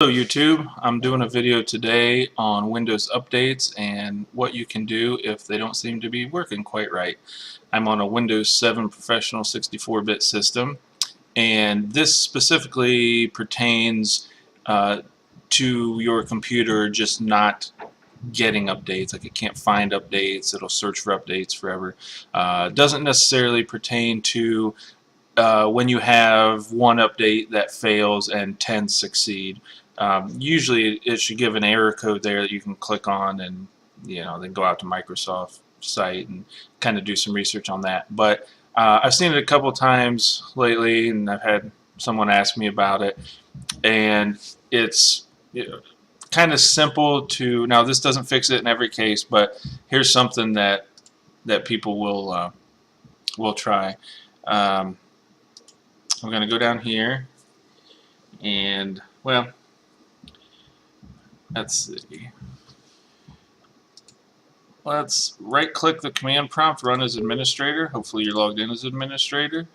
Hello YouTube, I'm doing a video today on Windows updates and what you can do if they don't seem to be working quite right. I'm on a Windows 7 Professional 64-bit system, and this specifically pertains to your computer just not getting updates. Like, it can't find updates, it'll search for updates forever. Doesn't necessarily pertain to when you have one update that fails and 10 succeed. Usually it should give an error code there that you can click on and then go out to Microsoft site and kind of do some research on that. But I've seen it a couple times lately, and I've had someone ask me about it, and it's kind of simple to. Now, this doesn't fix it in every case, but here's something that people will try. I'm going to go down here, and well, let's see. Let's right-click the command prompt, run as administrator. Hopefully you're logged in as administrator.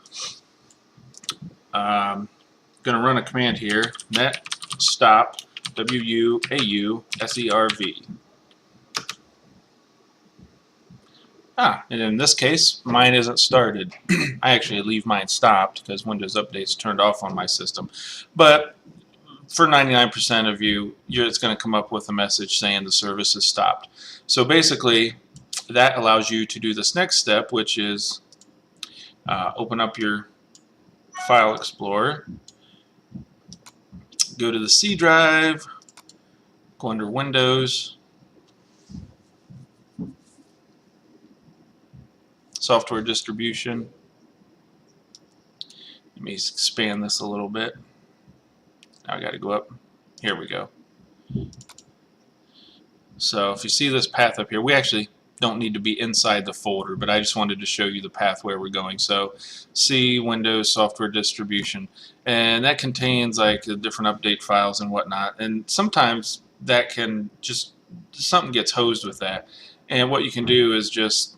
Going to run a command here, net stop WUAUSERV. And in this case, mine isn't started. I actually leave mine stopped because Windows Update's turned off on my system. But for 99% of you, it's going to come up with a message saying the service is stopped. So basically, that allows you to do this next step, which is open up your File Explorer, go to the C drive, go under Windows, software distribution. Let me expand this a little bit. Now I got to go up. Here we go. So if you see this path up here, we actually don't need to be inside the folder, but I just wanted to show you the path where we're going. So C, Windows, software distribution, and that contains like the different update files and whatnot, and sometimes that can just, something gets hosed with that, and what you can do is just,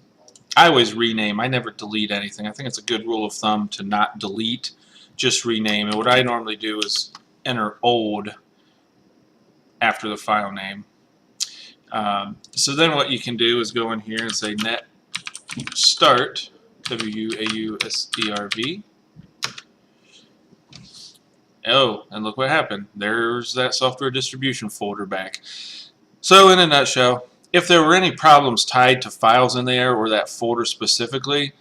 I always rename. I never delete anything. I think it's a good rule of thumb to not delete, just rename. And what I normally do is enter old after the file name. So then what you can do is go in here and say net start WUAUSERV. Oh, and look what happened. There's that software distribution folder back. So in a nutshell, if there were any problems tied to files in there or that folder specifically,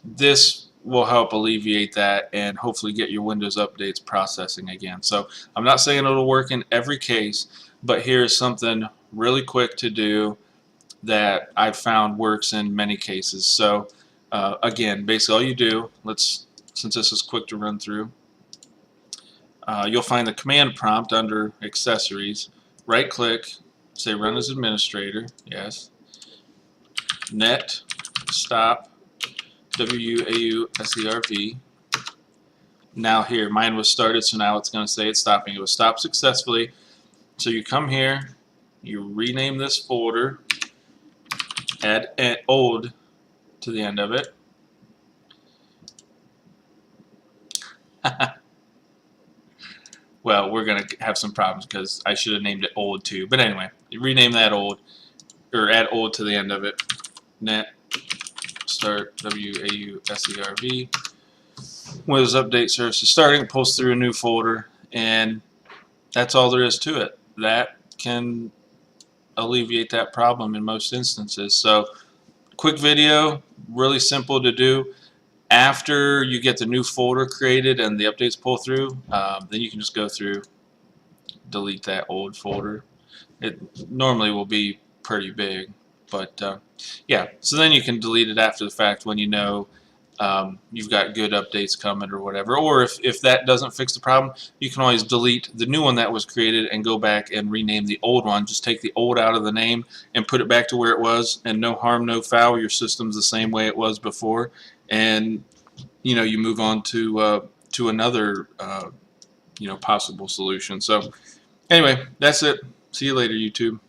this will help alleviate that and hopefully get your Windows updates processing again. So I'm not saying it'll work in every case, but here's something really quick to do that I've found works in many cases. So again, basically all you do, since this is quick to run through, you'll find the command prompt under accessories, right click, say run as administrator, yes, net stop WUAUSERV. Now here, mine was started, so now it's going to say it's stopping. It was stopped successfully. So you come here, you rename this folder, add old to the end of it. Well, we're going to have some problems because I should have named it old too. But anyway, you rename that old, or add old to the end of it. Net start WAUSERV. Windows Update Service is starting, pulls through a new folder, and that's all there is to it. That can alleviate that problem in most instances. So, quick video, really simple to do. After you get the new folder created and the updates pull through, then you can just go through, delete that old folder. It normally will be pretty big, but yeah, so then you can delete it after the fact when you know you've got good updates coming or whatever. Or if that doesn't fix the problem, you can always delete the new one that was created and go back and rename the old one. Just take the old out of the name and put it back to where it was, and no harm, no foul. Your system's the same way it was before, and you move on to another possible solution. So anyway, that's it. See you later, YouTube.